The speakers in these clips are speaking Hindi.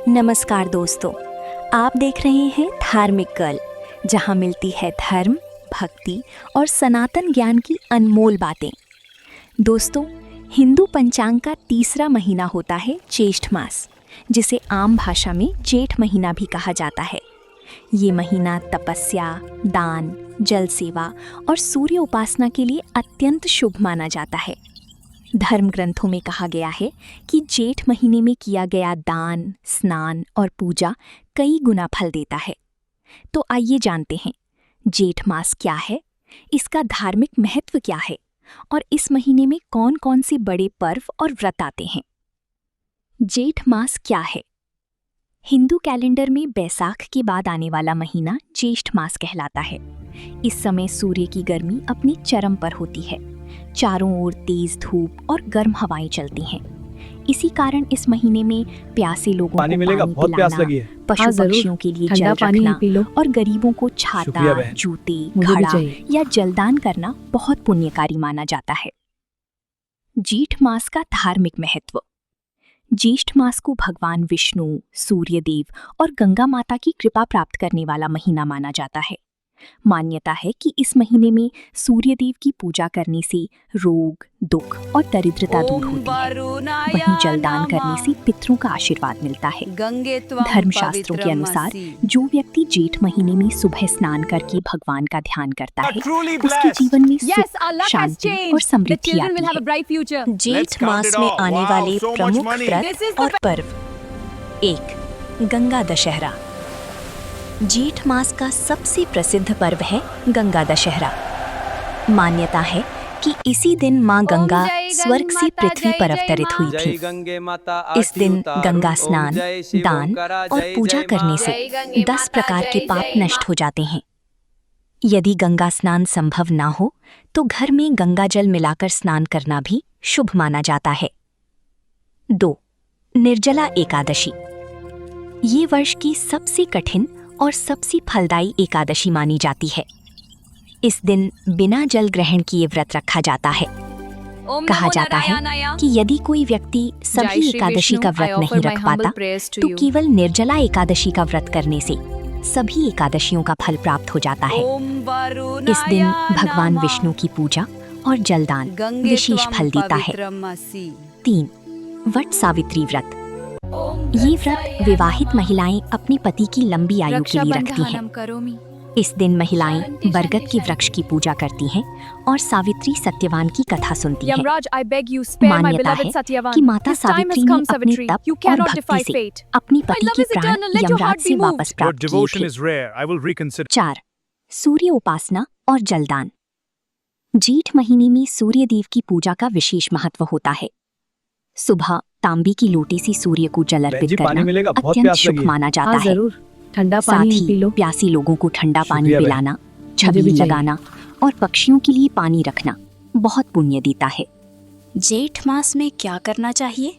नमस्कार दोस्तों, आप देख रहे हैं धार्मिक गर्ल, जहां मिलती है धर्म, भक्ति और सनातन ज्ञान की अनमोल बातें। दोस्तों, हिंदू पंचांग का तीसरा महीना होता है ज्येष्ठ मास, जिसे आम भाषा में जेठ महीना भी कहा जाता है। ये महीना तपस्या, दान, जल सेवा और सूर्य उपासना के लिए अत्यंत शुभ माना जाता है। धर्म ग्रंथों में कहा गया है कि जेठ महीने में किया गया दान, स्नान और पूजा कई गुना फल देता है। तो आइए जानते हैं, जेठ मास क्या है, इसका धार्मिक महत्व क्या है और इस महीने में कौन कौन से बड़े पर्व और व्रत आते हैं। जेठ मास क्या है? हिंदू कैलेंडर में बैसाख के बाद आने वाला महीना ज्येष्ठ मास कहलाता है। इस समय सूर्य की गर्मी अपनी चरम पर होती है। चारों ओर तेज धूप और गर्म हवाएं चलती हैं। इसी कारण इस महीने में प्यासे लोगों को पानी पिलाना, पशु पक्षियों के लिए जल रखना और गरीबों को छाता, जूते, घड़ा या जलदान करना बहुत पुण्यकारी माना जाता है। जेठ मास का धार्मिक महत्व। ज्येष्ठ मास को भगवान विष्णु, सूर्य देव और गंगा माता की कृपा प्राप्त करने वाला महीना माना जाता है। मान्यता है कि इस महीने में सूर्य देव की पूजा करने से रोग, दुख और दरिद्रता दूर होती है। वहीं जलदान करने से पितरों का आशीर्वाद मिलता है। धर्मशास्त्रों के अनुसार जो व्यक्ति जेठ महीने में सुबह स्नान करके भगवान का ध्यान करता है, उसके जीवन में सुख, शांति और समृद्धि आती है। जेठ मास में आने वाले प्रमुख व्रत और पर्व। 1. गंगा दशहरा। जेठ मास का सबसे प्रसिद्ध पर्व है गंगा दशहरा। मान्यता है कि इसी दिन मां गंगा स्वर्ग से पृथ्वी पर अवतरित हुई थी। इस दिन गंगा स्नान, दान और पूजा करने से 10 प्रकार के पाप नष्ट हो जाते हैं। यदि गंगा स्नान संभव ना हो तो घर में गंगा जल मिलाकर स्नान करना भी शुभ माना जाता है। 2. निर्जला एकादशी। ये वर्ष की सबसे कठिन और सबसे फलदायी एकादशी मानी जाती है। इस दिन बिना जल ग्रहण किए व्रत रखा जाता है। कहा जाता है कि यदि कोई व्यक्ति सभी एकादशी का व्रत नहीं रख पाता तो केवल निर्जला एकादशी का व्रत करने से सभी एकादशियों का फल प्राप्त हो जाता है। इस दिन भगवान विष्णु की पूजा और जलदान विशेष फल देता है। 3. वट सावित्री व्रत। ये व्रत विवाहित महिलाएं अपने पति की लंबी आयु के लिए रखती हैं। इस दिन महिलाएं बरगद के वृक्ष की पूजा करती हैं और सावित्री सत्यवान की कथा सुनती हैं। मान्यता है कि माता सावित्री ने अपने तप और भक्ति से अपने पति के प्राण यमराज से वापस प्राप्त किए थे। 4. सूर्य उपासना और जलदान। जेठ महीने में सूर्य देव की पूजा का विशेष महत्व होता है। सुबह तांबी की लोटी से सूर्य को जल अर्पित करना अत्यंत शुभ माना जाता है। साथ ही प्यासी लोगों को ठंडा पानी पिलाना, छबील लगाना और पक्षियों के लिए पानी रखना बहुत पुण्य देता है। जेठ मास में क्या करना चाहिए?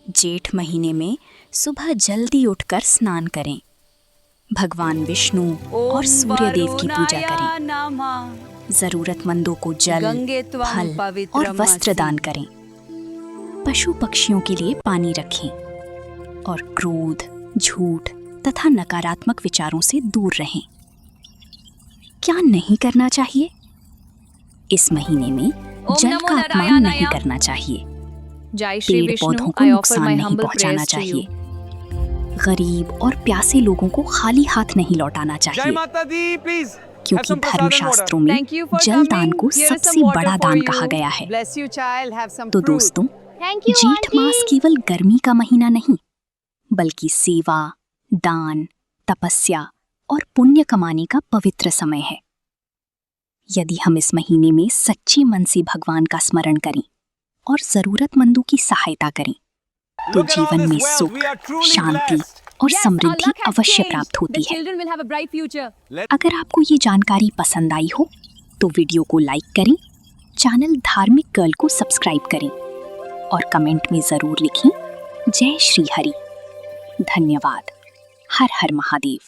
जेठ महीने में सुबह जल्दी उठकर स्नान करें, भगवान विष्णु और सूर्य देव की पूजा करें, जरूरतमंदों को जल, फल और वस्त्र दान करें, पशु पक्षियों के लिए पानी रखें और क्रोध, झूठ तथा नकारात्मक विचारों से दूर रहें। क्या नहीं करना चाहिए? इस महीने में जल का अपमान नहीं करना चाहिए, पेड़ पौधों को नुकसान नहीं पहुंचाना चाहिए, गरीब और प्यासे लोगों को खाली हाथ नहीं लौटाना चाहिए, क्योंकि धर्मशास्त्रों में जलदान को सबसे बड़ा दान कहा गया है। तो दोस्तों, जेठ मास केवल गर्मी का महीना नहीं, बल्कि सेवा, दान, तपस्या और पुण्य कमाने का पवित्र समय है। यदि हम इस महीने में सच्चे मन से भगवान का स्मरण करें और जरूरतमंदों की सहायता करें तो जीवन में सुख, शांति और समृद्धि अवश्य प्राप्त होती है। अगर आपको ये जानकारी पसंद आई हो तो वीडियो को लाइक करें, चैनल धार्मिक गर्ल को सब्सक्राइब करें और कमेंट में जरूर लिखें जय श्री हरि। धन्यवाद। हर हर महादेव।